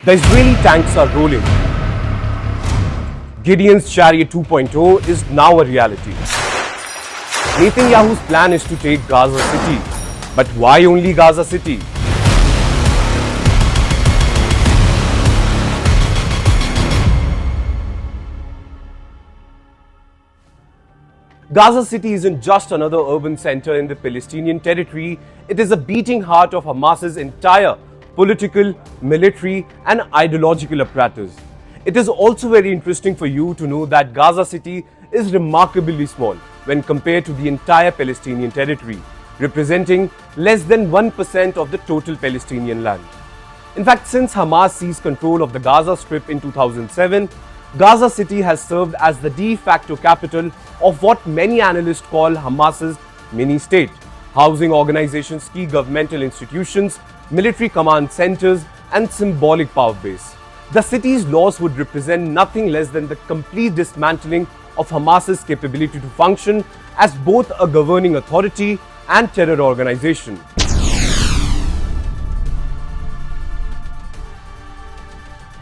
The Israeli tanks are rolling. Gideon's Chariot 2.0 is now a reality. Netanyahu's plan is to take Gaza City. But why only Gaza City? Gaza City isn't just another urban center in the Palestinian territory, it is a beating heart of Hamas's entire political, military and ideological apparatus. It is also very interesting for you to know that Gaza City is remarkably small when compared to the entire Palestinian territory, representing less than 1% of the total Palestinian land. In fact, since Hamas seized control of the Gaza Strip in 2007, Gaza City has served as the de facto capital of what many analysts call Hamas's mini-state, housing organizations, key governmental institutions, military command centers, and symbolic power base. The city's loss would represent nothing less than the complete dismantling of Hamas's capability to function as both a governing authority and terror organization.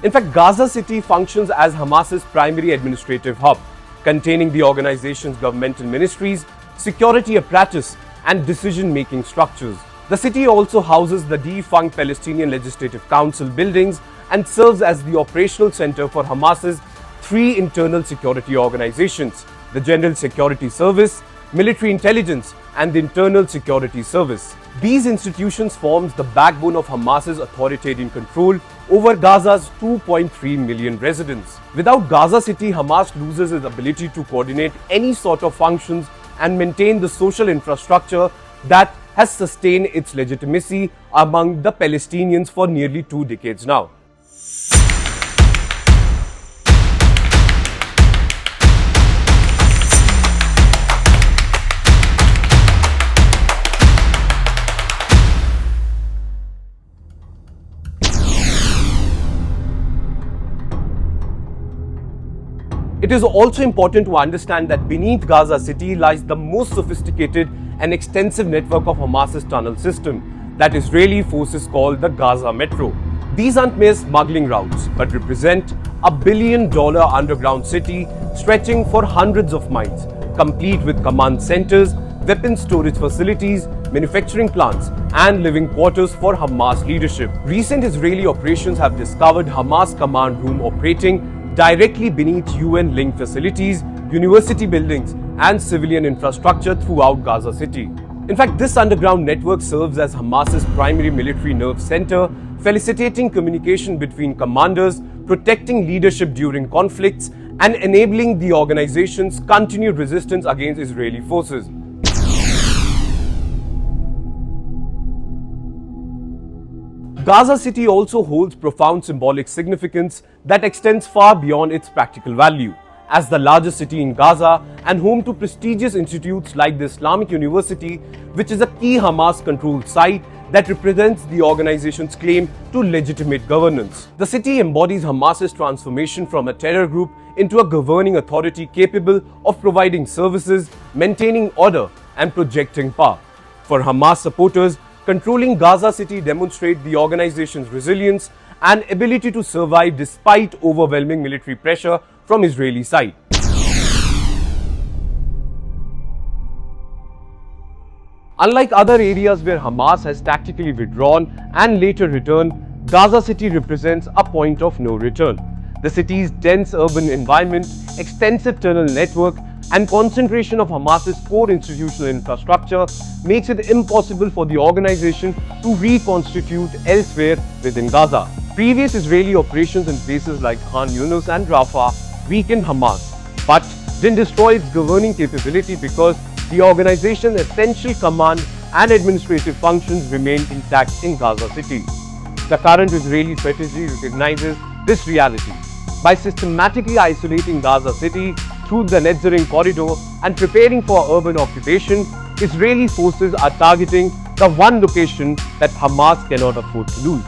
In fact, Gaza City functions as Hamas's primary administrative hub, containing the organization's governmental ministries, security apparatus, and decision-making structures. The city also houses the defunct Palestinian Legislative Council buildings and serves as the operational center for Hamas's three internal security organizations: the General Security Service, Military Intelligence, and the Internal Security Service. These institutions form the backbone of Hamas's authoritarian control over Gaza's 2.3 million residents. Without Gaza City, Hamas loses its ability to coordinate any sort of functions and maintain the social infrastructure that has sustained its legitimacy among the Palestinians for nearly 2 decades now. It is also important to understand that beneath Gaza City lies the most sophisticated and extensive network of Hamas's tunnel system that Israeli forces call the Gaza Metro. These aren't mere smuggling routes, but represent a $1 billion underground city stretching for hundreds of miles, complete with command centers, weapons storage facilities, manufacturing plants, and living quarters for Hamas leadership. Recent Israeli operations have discovered Hamas command room operating directly beneath UN-linked facilities, university buildings, and civilian infrastructure throughout Gaza City. In fact, this underground network serves as Hamas's primary military nerve center, facilitating communication between commanders, protecting leadership during conflicts, and enabling the organization's continued resistance against Israeli forces. Gaza City also holds profound symbolic significance that extends far beyond its practical value. As the largest city in Gaza and home to prestigious institutes like the Islamic University, which is a key Hamas-controlled site that represents the organization's claim to legitimate governance. The city embodies Hamas's transformation from a terror group into a governing authority capable of providing services, maintaining order, and projecting power. For Hamas supporters, controlling Gaza City demonstrates the organization's resilience and ability to survive despite overwhelming military pressure from Israeli side. Unlike other areas where Hamas has tactically withdrawn and later returned, Gaza City represents a point of no return. The city's dense urban environment, extensive tunnel network, and concentration of Hamas's core institutional infrastructure makes it impossible for the organization to reconstitute elsewhere within Gaza. Previous Israeli operations in places like Khan Yunus and Rafah weakened Hamas, but didn't destroy its governing capability because the organization's essential command and administrative functions remained intact in Gaza City. The current Israeli strategy recognizes this reality. By systematically isolating Gaza City through the Netzarim corridor and preparing for urban occupation, Israeli forces are targeting the one location that Hamas cannot afford to lose.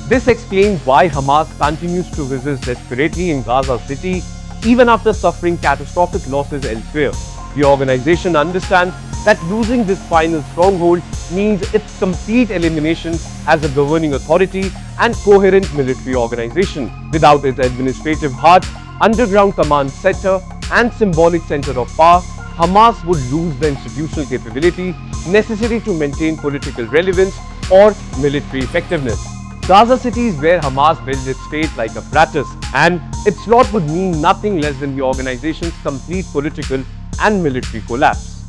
This explains why Hamas continues to resist desperately in Gaza City even after suffering catastrophic losses elsewhere. The organization understands that losing this final stronghold means its complete elimination as a governing authority and coherent military organization. Without its administrative heart, underground command center, and symbolic center of power, Hamas would lose the institutional capability necessary to maintain political relevance or military effectiveness. Gaza City is where Hamas built its fate like apparatus, and its lot would mean nothing less than the organization's complete political and military collapse.